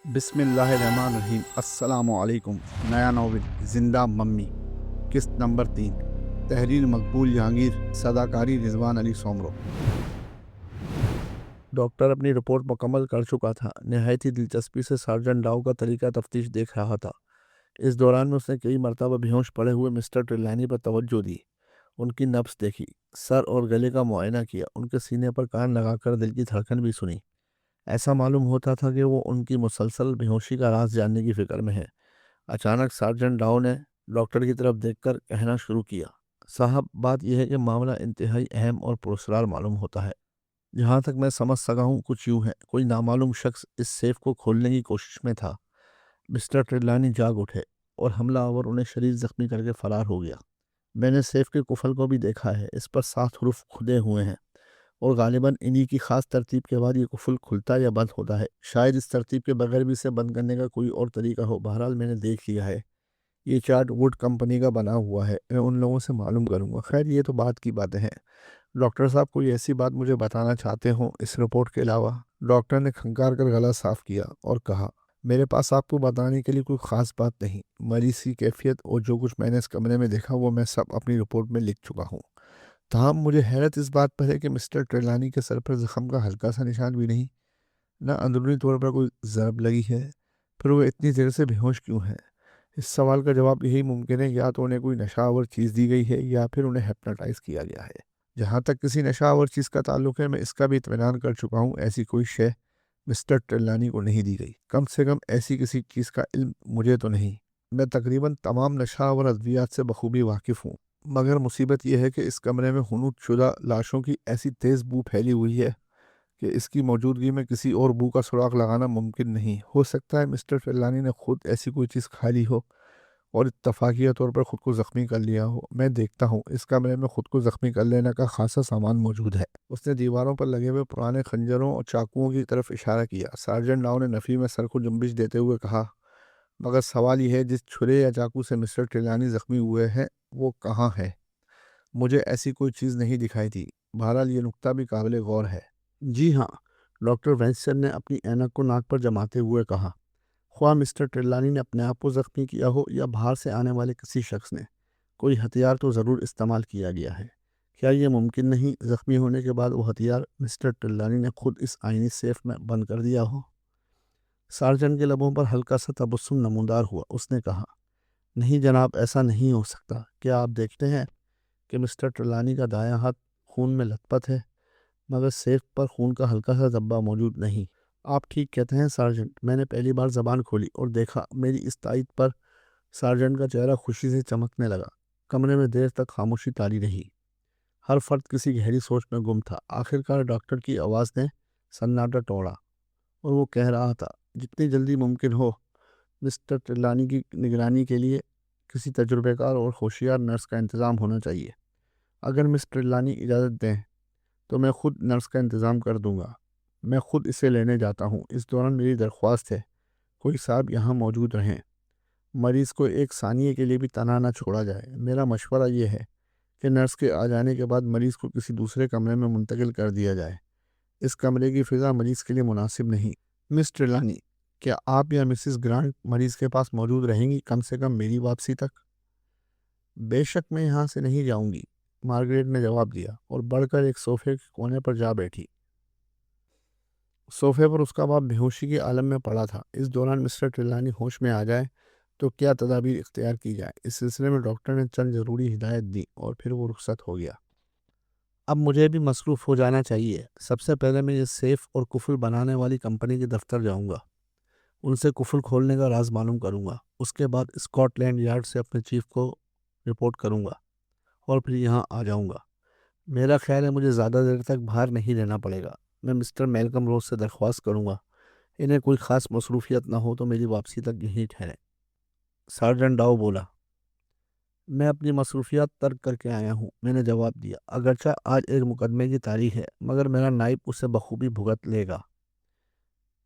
بسم اللہ الرحمن الرحیم۔ السلام علیکم۔ نیا ناول زندہ ممی، قسط نمبر 3، تحریر مقبول جہانگیر، صداکاری رضوان علی سومرو۔ ڈاکٹر اپنی رپورٹ مکمل کر چکا تھا۔ نہایت ہی دلچسپی سے سارجنٹ ڈاؤ کا طریقہ تفتیش دیکھ رہا تھا۔ اس دوران میں اس نے کئی مرتبہ بے ہوش پڑے ہوئے مسٹر ٹریلانی پر توجہ دی، ان کی نبض دیکھی، سر اور گلے کا معائنہ کیا، ان کے سینے پر کان لگا کر دل کی دھڑکن بھی سنی۔ ایسا معلوم ہوتا تھا کہ وہ ان کی مسلسل بے ہوشی کا راز جاننے کی فکر میں ہے۔ اچانک سارجنٹ ڈاؤ نے ڈاکٹر کی طرف دیکھ کر کہنا شروع کیا، صاحب بات یہ ہے کہ معاملہ انتہائی اہم اور پراسرار معلوم ہوتا ہے۔ جہاں تک میں سمجھ سکا ہوں کچھ یوں ہے، کوئی نامعلوم شخص اس سیف کو کھولنے کی کوشش میں تھا۔ مسٹر ٹریلانی جاگ اٹھے اور حملہ آور انہیں شدید زخمی کر کے فرار ہو گیا۔ میں نے سیف کے قفل کو بھی دیکھا ہے، اس پر 7 حروف کھدے ہوئے ہیں اور غالباً انہی کی خاص ترتیب کے بعد یہ قفل کھلتا یا بند ہوتا ہے۔ شاید اس ترتیب کے بغیر بھی اسے بند کرنے کا کوئی اور طریقہ ہو۔ بہرحال میں نے دیکھ لیا ہے، یہ چارٹ ووڈ کمپنی کا بنا ہوا ہے، میں ان لوگوں سے معلوم کروں گا۔ خیر یہ تو بات کی باتیں ہیں۔ ڈاکٹر صاحب کوئی ایسی بات مجھے بتانا چاہتے ہوں اس رپورٹ کے علاوہ؟ ڈاکٹر نے کھنکار کر گلا صاف کیا اور کہا، میرے پاس آپ کو بتانے کے لیے کوئی خاص بات نہیں۔ مریض کی کیفیت اور جو کچھ میں نے اس کمرے میں دیکھا وہ میں سب اپنی رپورٹ میں لکھ چکا ہوں۔ تاہم مجھے حیرت اس بات پر ہے کہ مسٹر ٹریلانی کے سر پر زخم کا ہلکا سا نشان بھی نہیں، نہ اندرونی طور پر کوئی ضرب لگی ہے، پھر وہ اتنی دیر سے بے ہوش کیوں ہیں؟ اس سوال کا جواب یہی ممکن ہے، یا تو انہیں کوئی نشہ آور چیز دی گئی ہے یا پھر انہیں ہیپناٹائز کیا گیا ہے۔ جہاں تک کسی نشہ آور چیز کا تعلق ہے، میں اس کا بھی اطمینان کر چکا ہوں، ایسی کوئی شے مسٹر ٹریلانی کو نہیں دی گئی۔ کم سے کم ایسی کسی چیز کا علم مجھے تو نہیں۔ میں تقریباً تمام نشہ آور ادویات سے بخوبی واقف ہوں، مگر مصیبت یہ ہے کہ اس کمرے میں حنوط شدہ لاشوں کی ایسی تیز بو پھیلی ہوئی ہے کہ اس کی موجودگی میں کسی اور بو کا سراغ لگانا ممکن نہیں۔ ہو سکتا ہے مسٹر ٹریلانی نے خود ایسی کوئی چیز کھا لی ہو اور اتفاقیہ طور پر خود کو زخمی کر لیا ہو۔ میں دیکھتا ہوں، اس کمرے میں خود کو زخمی کر لینے کا خاصا سامان موجود ہے۔ اس نے دیواروں پر لگے ہوئے پرانے خنجروں اور چاقوؤں کی طرف اشارہ کیا۔ سارجنٹ ڈاؤ نے نفی میں سر کو جنبش دیتے ہوئے کہا، مگر سوال یہ ہے جس چھرے یا چاقو سے مسٹر ٹریلانی زخمی ہوئے ہیں وہ کہاں ہے؟ مجھے ایسی کوئی چیز نہیں دکھائی دی۔ بہرحال یہ نقطہ بھی قابل غور ہے۔ جی ہاں، ڈاکٹر وینسٹن نے اپنی اینک کو ناک پر جماتے ہوئے کہا، خواہ مسٹر ٹریلانی نے اپنے آپ کو زخمی کیا ہو یا باہر سے آنے والے کسی شخص نے، کوئی ہتھیار تو ضرور استعمال کیا گیا ہے۔ کیا یہ ممکن نہیں زخمی ہونے کے بعد وہ ہتھیار مسٹر ٹریلانی نے خود اس آئینی سیف میں بند کر دیا ہو؟ سارجن کے لبوں پر ہلکا سا تبسم نمودار ہوا۔ اس نے کہا، نہیں جناب، ایسا نہیں ہو سکتا۔ کیا آپ دیکھتے ہیں کہ مسٹر ٹریلانی کا دایاں ہاتھ خون میں لت پت ہے، مگر سیف پر خون کا ہلکا سا دھبہ موجود نہیں۔ آپ ٹھیک کہتے ہیں سارجنٹ۔ میں نے پہلی بار زبان کھولی اور دیکھا، میری اس تائید پر سارجنٹ کا چہرہ خوشی سے چمکنے لگا۔ کمرے میں دیر تک خاموشی تاری رہی۔ ہر فرد کسی گہری سوچ میں گم تھا۔ آخرکار ڈاکٹر کی آواز نے سناٹا توڑا اور وہ کہہ رہا تھا، جتنی جلدی ممکن ہو مسٹر ٹریلانی کی نگرانی کے لیے کسی تجربہ کار اور ہوشیار نرس کا انتظام ہونا چاہیے۔ اگر مس ٹریلانی اجازت دیں تو میں خود نرس کا انتظام کر دوں گا۔ میں خود اسے لینے جاتا ہوں۔ اس دوران میری درخواست ہے، کوئی صاحب یہاں موجود رہیں۔ مریض کو ایک ثانیے کے لیے بھی تنہا نہ چھوڑا جائے۔ میرا مشورہ یہ ہے کہ نرس کے آ جانے کے بعد مریض کو کسی دوسرے کمرے میں منتقل کر دیا جائے۔ اس کمرے کی فضا مریض کے لیے مناسب نہیں۔ مس ٹریلانی، کیا آپ یا مسز گرانٹ مریض کے پاس موجود رہیں گی، کم سے کم میری واپسی تک؟ بے شک میں یہاں سے نہیں جاؤں گی، مارگریٹ نے جواب دیا اور بڑھ کر ایک صوفے کے کونے پر جا بیٹھی۔ صوفے پر اس کا باپ بے ہوشی کے عالم میں پڑا تھا۔ اس دوران مسٹر ٹریلانی ہوش میں آ جائے تو کیا تدابیر اختیار کی جائے، اس سلسلے میں ڈاکٹر نے چند ضروری ہدایت دی اور پھر وہ رخصت ہو گیا۔ اب مجھے بھی مصروف ہو جانا چاہیے۔ سب سے پہلے میں یہ سیف اور قفل بنانے والی کمپنی کے دفتر جاؤں گا، ان سے قفل کھولنے کا راز معلوم کروں گا۔ اس کے بعد اسکاٹ لینڈ یارڈ سے اپنے چیف کو رپورٹ کروں گا اور پھر یہاں آ جاؤں گا۔ میرا خیال ہے مجھے زیادہ دیر تک باہر نہیں رہنا پڑے گا۔ میں مسٹر میلکم روز سے درخواست کروں گا، انہیں کوئی خاص مصروفیت نہ ہو تو میری واپسی تک یہیں ٹھہریں۔ سارجنٹ ڈاؤ بولا، میں اپنی مصروفیات ترک کر کے آیا ہوں، میں نے جواب دیا۔ اگرچہ آج ایک مقدمے کی تاریخ ہے، مگر میرا نائب اسے بخوبی بھگت لے گا۔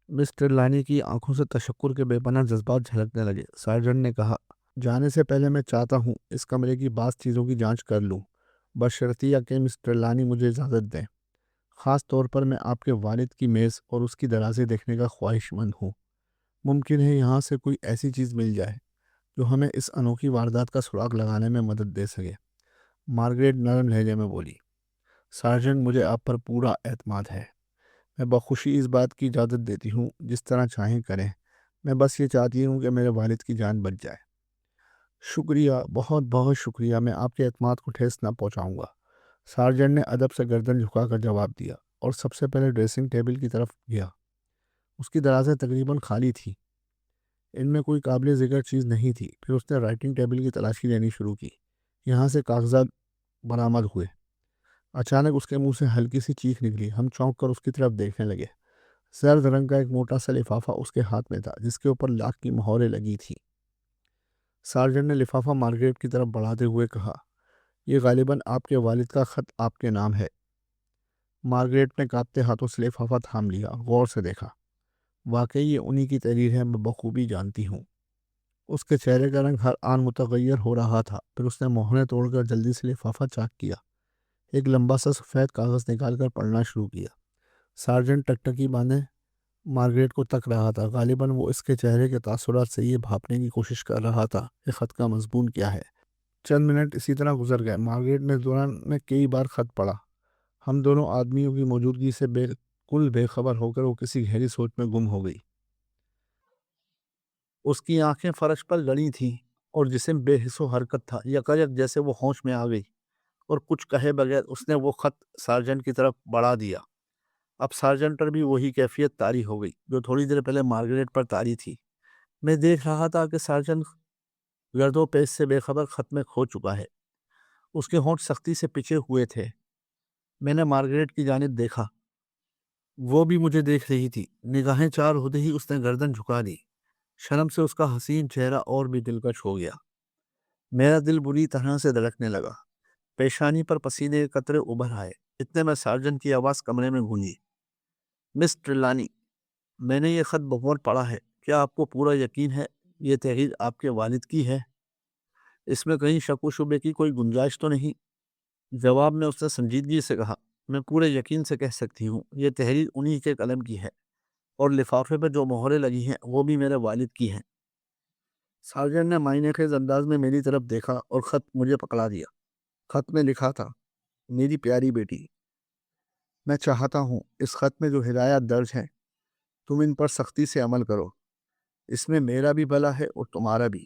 مسٹر لانی کی آنکھوں سے تشکر کے بے پناہ جذبات جھلکنے لگے۔ سارجنٹ نے کہا، جانے سے پہلے میں چاہتا ہوں اس کمرے کی بعض چیزوں کی جانچ کر لوں، بشرطیہ کہ مسٹر لانی مجھے اجازت دیں۔ خاص طور پر میں آپ کے والد کی میز اور اس کی درازیں دیکھنے کا خواہش مند ہوں۔ ممکن ہے یہاں سے کوئی ایسی چیز مل جائے جو ہمیں اس انوکھی واردات کا سراغ لگانے میں مدد دے سکے، مارگریٹ نرم لہجے میں بولی۔ سارجنٹ، مجھے آپ پر پورا اعتماد ہے۔ میں بخوشی اس بات کی اجازت دیتی ہوں، جس طرح چاہیں کریں۔ میں بس یہ چاہتی ہوں کہ میرے والد کی جان بچ جائے۔ شکریہ، بہت بہت شکریہ، میں آپ کے اعتماد کو ٹھیس نہ پہنچاؤں گا۔ سارجنٹ نے ادب سے گردن جھکا کر جواب دیا اور سب سے پہلے ڈریسنگ ٹیبل کی طرف گیا۔ اس کی درازیں تقریباً خالی تھی، ان میں کوئی قابل ذکر چیز نہیں تھی۔ پھر اس نے رائٹنگ ٹیبل کی تلاشی لینی شروع کی۔ یہاں سے کاغذات برآمد ہوئے۔ اچانک اس کے منہ سے ہلکی سی چیخ نکلی۔ ہم چونک کر اس کی طرف دیکھنے لگے۔ زرد رنگ کا ایک موٹا سا لفافہ اس کے ہاتھ میں تھا، جس کے اوپر لاکھ کی مہریں لگی تھیں۔ سارجنٹ نے لفافہ مارگریٹ کی طرف بڑھاتے ہوئے کہا، یہ غالباً آپ کے والد کا خط آپ کے نام ہے۔ مارگریٹ نے کانپتے ہاتھوں سے لفافہ تھام لیا، غور سے دیکھا۔ واقعی یہ انہی کی تحریر ہے، میں بخوبی جانتی ہوں۔ اس کے چہرے کا رنگ ہر آن متغیر ہو رہا تھا۔ پھر اس نے مہریں توڑ کر جلدی سے لفافہ چاک کیا، ایک لمبا سا سفید کاغذ نکال کر پڑھنا شروع کیا۔ سارجنٹ ٹکٹکی باندھے مارگریٹ کو تک رہا تھا۔ غالباً وہ اس کے چہرے کے تاثرات سے یہ بھاپنے کی کوشش کر رہا تھا کہ خط کا مضمون کیا ہے۔ چند منٹ اسی طرح گزر گئے۔ مارگریٹ نے اس دوران میں کئی بار خط پڑھا۔ ہم دونوں آدمیوں کی موجودگی سے بالکل بے خبر ہو کر وہ کسی گہری سوچ میں گم ہو گئی۔ اس کی آنکھیں فرش پر گڑی تھیں اور جسم بے حس و حرکت تھا، یکایک جیسے وہ ہوش میں آ گئی اور کچھ کہے بغیر اس نے وہ خط سارجنٹ کی طرف بڑھا دیا۔ اب سارجنٹ پر بھی وہی کیفیت طاری ہو گئی جو تھوڑی دیر پہلے مارگریٹ پر طاری تھی۔ میں دیکھ رہا تھا کہ سارجنٹ گرد و پیش سے بے خبر خط میں کھو چکا ہے۔ اس کے ہونٹ سختی سے پچے ہوئے تھے۔ میں نے مارگریٹ کی جانب دیکھا، وہ بھی مجھے دیکھ رہی تھی۔ نگاہیں چار ہوتے ہی اس نے گردن جھکا دی۔ شرم سے اس کا حسین چہرہ اور بھی دلکش ہو گیا۔ میرا دل بری طرح سے دھڑکنے لگا، پیشانی پر پسینے کے قطرے ابھر آئے۔ اتنے میں سارجنٹ کی آواز کمرے میں گونجی، مس ٹریلانی، میں نے یہ خط بغور پڑھا ہے۔ کیا آپ کو پورا یقین ہے یہ تحریر آپ کے والد کی ہے؟ اس میں کہیں شک و شبے کی کوئی گنجائش تو نہیں؟ جواب میں اس نے سنجیدگی سے کہا، میں پورے یقین سے کہہ سکتی ہوں یہ تحریر انہی کے قلم کی ہے، اور لفافے پہ جو مہریں لگی ہیں وہ بھی میرے والد کی ہیں۔ سارجنٹ نے معنی خیز انداز میں میری طرف دیکھا اور خط مجھے پکڑا دیا۔ خط میں لکھا تھا، میری پیاری بیٹی، میں چاہتا ہوں اس خط میں جو ہدایات درج ہیں تم ان پر سختی سے عمل کرو۔ اس میں میرا بھی بھلا ہے اور تمہارا بھی۔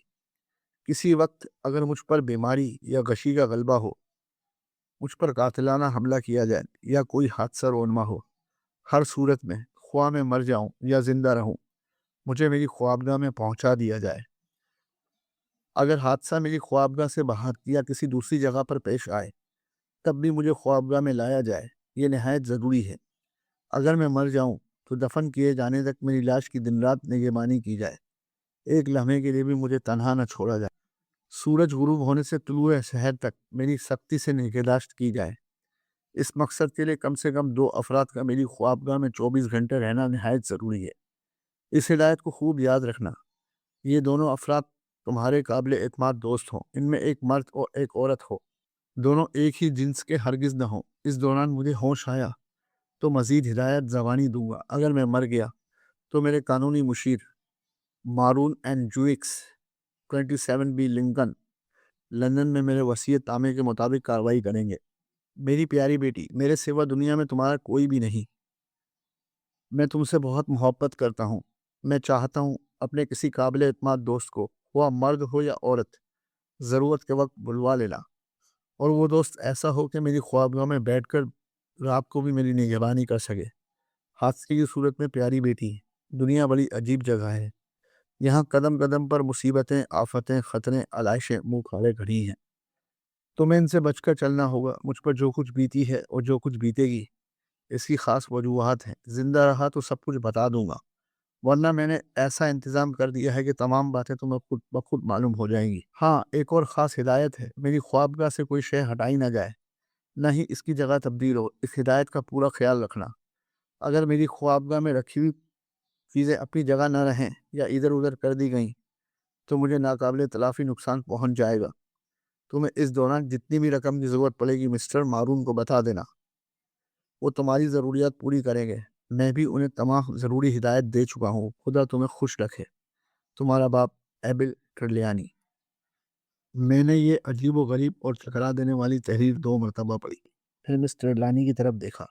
کسی وقت اگر مجھ پر بیماری یا غشی کا غلبہ ہو، مجھ پر قاتلانہ حملہ کیا جائے یا کوئی حادثہ رونما ہو، ہر صورت میں خواہ میں مر جاؤں یا زندہ رہوں، مجھے میری خوابگاہ میں پہنچا دیا جائے۔ اگر حادثہ میری خوابگاہ سے باہر یا کسی دوسری جگہ پر پیش آئے تب بھی مجھے خوابگاہ میں لایا جائے، یہ نہایت ضروری ہے۔ اگر میں مر جاؤں تو دفن کیے جانے تک میری لاش کی دن رات نگہبانی کی جائے، ایک لمحے کے لیے بھی مجھے تنہا نہ چھوڑا جائے۔ سورج غروب ہونے سے طلوع سحر تک میری سختی سے نگہداشت کی جائے۔ اس مقصد کے لیے کم سے کم 2 افراد کا میری خوابگاہ میں 24 گھنٹے رہنا نہایت ضروری ہے۔ اس ہدایت کو خوب یاد رکھنا۔ یہ دونوں افراد تمہارے قابل اعتماد دوست ہوں، ان میں ایک مرد اور ایک عورت ہو، دونوں ایک ہی جنس کے ہرگز نہ ہوں۔ اس دوران مجھے ہوش آیا تو مزید ہدایت زبانی دوں گا۔ اگر میں مر گیا تو میرے قانونی مشیر مارون اینڈ جوئکس 27B لنکن لندن میں میرے وصیت نامے کے مطابق کارروائی کریں گے۔ میری پیاری بیٹی، میرے سوا دنیا میں تمہارا کوئی بھی نہیں۔ میں تم سے بہت محبت کرتا ہوں۔ میں چاہتا ہوں اپنے کسی قابل اعتماد دوست کو، وہ مرد ہو یا عورت، ضرورت کے وقت بلوا لینا، اور وہ دوست ایسا ہو کہ میری خوابگاہ میں بیٹھ کر رات کو بھی میری نگہبانی کر سکے۔ حادثے کی صورت میں پیاری بیٹی، دنیا بڑی عجیب جگہ ہے۔ یہاں قدم قدم پر مصیبتیں، آفتیں، خطریں، علائشیں منہ کھولے کھڑی ہیں۔ تمہیں ان سے بچ کر چلنا ہوگا۔ مجھ پر جو کچھ بیتی ہے اور جو کچھ بیتے گی، اس کی خاص وجوہات ہیں۔ زندہ رہا تو سب کچھ بتا دوں گا، ورنہ میں نے ایسا انتظام کر دیا ہے کہ تمام باتیں تمہیں خود بخود معلوم ہو جائیں گی۔ ہاں، ایک اور خاص ہدایت ہے، میری خوابگاہ سے کوئی شے ہٹائی نہ جائے، نہ ہی اس کی جگہ تبدیل ہو۔ اس ہدایت کا پورا خیال رکھنا۔ اگر میری خوابگاہ میں رکھی ہوئی چیزیں اپنی جگہ نہ رہیں یا ادھر ادھر کر دی گئیں تو مجھے ناقابل تلافی نقصان پہنچ جائے گا۔ تمہیں اس دوران جتنی بھی رقم کی ضرورت پڑے گی مسٹر مارون کو بتا دینا، وہ تمہاری ضروریات پوری کریں گے۔ میں بھی انہیں تمام ضروری ہدایت دے چکا ہوں. خدا تمہیں خوش رکھے. تمہارا باپ ایبل ٹریلیانی. میں نے یہ عجیب و غریب اور چکرا دینے والی تحریر 2 مرتبہ پڑھی. پھر مسٹر ٹریلیانی کی طرف دیکھا.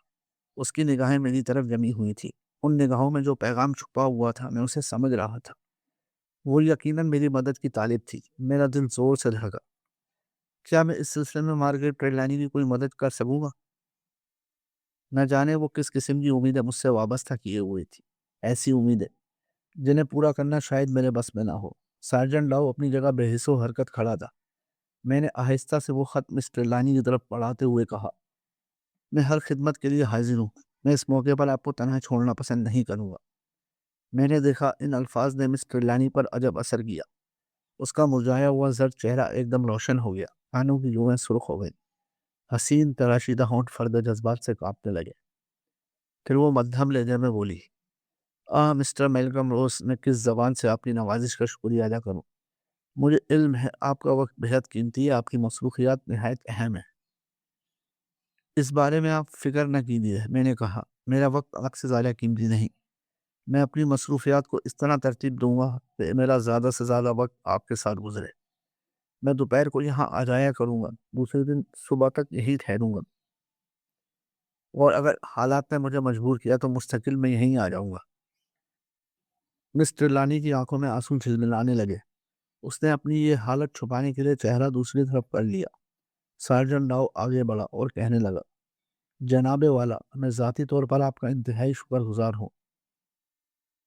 اس کی نگاہیں میری طرف جمی ہوئی تھی. ان نگاہوں میں جو پیغام چھپا ہوا تھا میں اسے سمجھ رہا تھا. وہ یقیناً میری مدد کی طالب تھی. میرا دل زور سے دھڑکا. کیا میں اس سلسلے میں مارگریٹ ٹریلیانی کی کوئی مدد کر سکوں گا؟ نہ جانے وہ کس قسم کی امیدیں مجھ سے وابستہ کیے ہوئی تھی. ایسی امیدیں جنہیں پورا کرنا شاید میرے بس میں نہ ہو. سارجنٹ لاؤ اپنی جگہ بے حس و حرکت کھڑا تھا. میں نے آہستہ سے وہ خط مسٹر ٹریلیانی کی طرف پڑھاتے ہوئے کہا، میں ہر خدمت کے لیے حاضر ہوں. میں اس موقع پر آپ کو تنہا چھوڑنا پسند نہیں کروں گا. میں نے دیکھا ان الفاظ نے مسٹر ٹریلیانی پر عجب اثر کیا. اس کا مرجھایا ہوا زرد چہرہ ایک دم روشن ہو گیا. کانوں کی جوئیں سرخ ہو گئی. حسین تراشیدہ ہونٹ فرد جذبات سے کانپنے لگے. پھر وہ مدھم لہجے میں بولی، مسٹر میلکم روز، میں کس زبان سے آپ کی نوازش کا شکریہ ادا کروں؟ مجھے علم ہے آپ کا وقت بہت قیمتی ہے. آپ کی مصروفیات نہایت اہم ہے. اس بارے میں آپ فکر نہ کیجیے. میں نے کہا، میرا وقت آپ سے زیادہ قیمتی نہیں. میں اپنی مصروفیات کو اس طرح ترتیب دوں گا کہ میرا زیادہ سے زیادہ وقت آپ کے ساتھ گزرے. میں دوپہر کو یہاں آ جایا کروں گا. دوسرے دن صبح تک یہی ٹھہروں گا. اور اگر حالات نے مجھے مجبور کیا تو مستقل میں یہیں آ جاؤں گا. مسٹر ٹریلیانی کی آنکھوں میں آنسو جھلملانے لگے. اس نے اپنی یہ حالت چھپانے کے لیے چہرہ دوسری طرف کر لیا. سارجنٹ لاؤ آگے بڑھا اور کہنے لگا، جناب والا، میں ذاتی طور پر آپ کا انتہائی شکر گزار ہوں.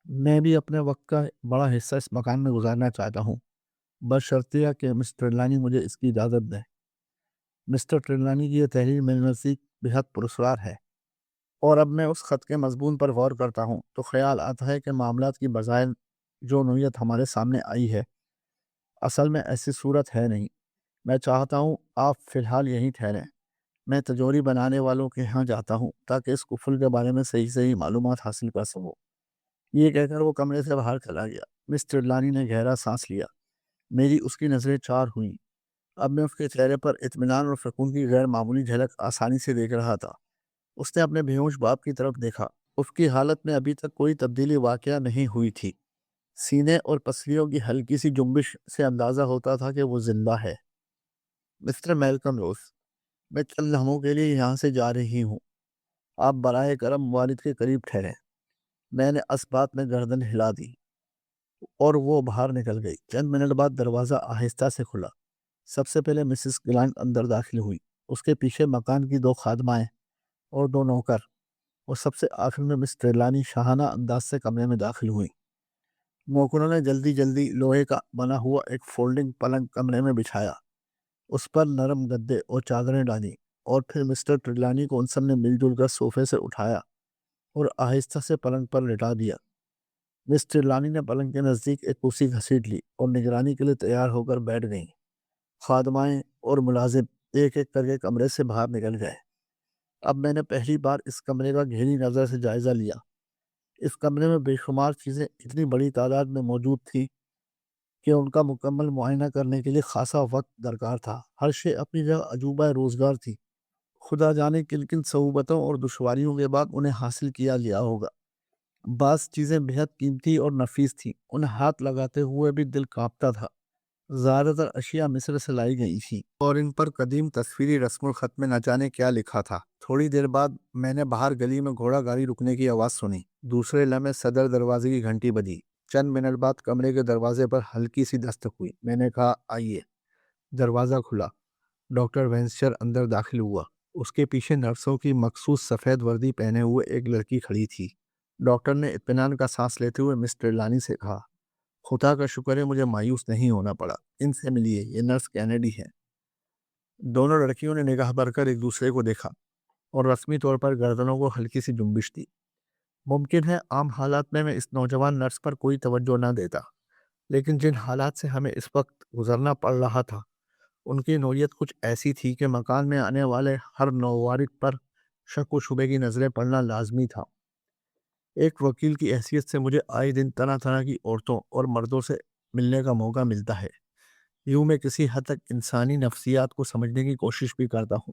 میں بھی اپنے وقت کا بڑا حصہ اس مکان میں گزارنا چاہتا ہوں، بشرطیہ کہ مسٹر ٹریلیانی مجھے اس کی اجازت دیں. مسٹر ٹریلیانی کی یہ تحریر میرے نزدیک بہت پراسرار ہے، اور اب میں اس خط کے مضمون پر غور کرتا ہوں تو خیال آتا ہے کہ معاملات کی بظاہر جو نوعیت ہمارے سامنے آئی ہے اصل میں ایسی صورت ہے نہیں. میں چاہتا ہوں آپ فی الحال یہیں ٹھہریں. میں تجوری بنانے والوں کے ہاں جاتا ہوں تاکہ اس کفل کے بارے میں صحیح معلومات حاصل کر سکوں. یہ کہہ کر وہ کمرے سے باہر چلا گیا. مسٹر ٹریلیانی نے گہرا سانس لیا. میری اس کی نظریں چار ہوئیں. اب میں اس کے چہرے پر اطمینان اور سکون کی غیر معمولی جھلک آسانی سے دیکھ رہا تھا. اس نے اپنے بیہوش باپ کی طرف دیکھا. اس کی حالت میں ابھی تک کوئی تبدیلی واقعہ نہیں ہوئی تھی. سینے اور پسلیوں کی ہلکی سی جنبش سے اندازہ ہوتا تھا کہ وہ زندہ ہے. مسٹر میلکم روز، میں چند لمحوں کے لیے یہاں سے جا رہی ہوں. آپ برائے کرم والد کے قریب ٹھہریں. میں نے اسبات میں گردن ہلا دی اور وہ باہر نکل گئی. چند منٹ بعد دروازہ آہستہ سے کھلا. سب سے پہلے مسز گلانٹ اندر داخل ہوئی. اس کے پیچھے مکان کی 2 خادمائیں اور 2 نوکر، اور سب سے آخر میں مسٹر ٹریلیانی شاہانہ انداز سے کمرے میں داخل ہوئی. نوکروں نے جلدی لوہے کا بنا ہوا ایک فولڈنگ پلنگ کمرے میں بچھایا. اس پر نرم گدے اور چادریں ڈالی، اور پھر مسٹر ٹریلیانی کو ان سب نے مل جل کر صوفے سے اٹھایا اور آہستہ سے پلنگ پر لٹا دیا. مسٹر ٹریلیانی نے پلنگ کے نزدیک ایک کرسی گھسیٹ لی اور نگرانی کے لیے تیار ہو کر بیٹھ گئیں. خادمائیں اور ملازم ایک ایک کر کے کمرے سے باہر نکل گئے. اب میں نے پہلی بار اس کمرے کا گہری نظر سے جائزہ لیا. اس کمرے میں بے شمار چیزیں اتنی بڑی تعداد میں موجود تھی کہ ان کا مکمل معائنہ کرنے کے لیے خاصا وقت درکار تھا. ہر شے اپنی جگہ عجوبہ روزگار تھی. خدا جانے کن کن صعوبتوں اور دشواریوں کے بعد انہیں حاصل کیا گیا ہوگا. بعض چیزیں بہت قیمتی اور نفیس تھیں. انہیں ہاتھ لگاتے ہوئے بھی دل کانپتا تھا. زیادہ تر اشیاء مصر سے لائی گئی تھیں اور ان پر قدیم تصویری رسم الخط میں نہ جانے کیا لکھا تھا. تھوڑی دیر بعد میں نے باہر گلی میں گھوڑا گاڑی رکنے کی آواز سنی. دوسرے لمحے صدر دروازے کی گھنٹی بجی. چند منٹ بعد کمرے کے دروازے پر ہلکی سی دستک ہوئی. میں نے کہا، آئیے. دروازہ کھلا. ڈاکٹر وینسچر اندر داخل ہوا. اس کے پیچھے نرسوں کی مخصوص سفید وردی پہنے ہوئے ایک لڑکی کھڑی تھی. ڈاکٹر نے اطمینان کا سانس لیتے ہوئے مسٹر ٹریلیانی سے کہا، خدا کا شکر ہے مجھے مایوس نہیں ہونا پڑا. ان سے ملیے، یہ نرس کینیڈی ہے. دونوں لڑکیوں نے نگاہ بھر کر ایک دوسرے کو دیکھا اور رسمی طور پر گردنوں کو ہلکی سی جنبش دی. ممکن ہے عام حالات میں اس نوجوان نرس پر کوئی توجہ نہ دیتا، لیکن جن حالات سے ہمیں اس وقت گزرنا پڑ رہا تھا ان کی نوعیت کچھ ایسی تھی کہ مکان میں آنے والے ہر نووارد پر شک و شبے کی نظریں پڑنا لازمی تھا. ایک وکیل کی حیثیت سے مجھے آئے دن طرح طرح کی عورتوں اور مردوں سے ملنے کا موقع ملتا ہے. یوں میں کسی حد تک انسانی نفسیات کو سمجھنے کی کوشش بھی کرتا ہوں.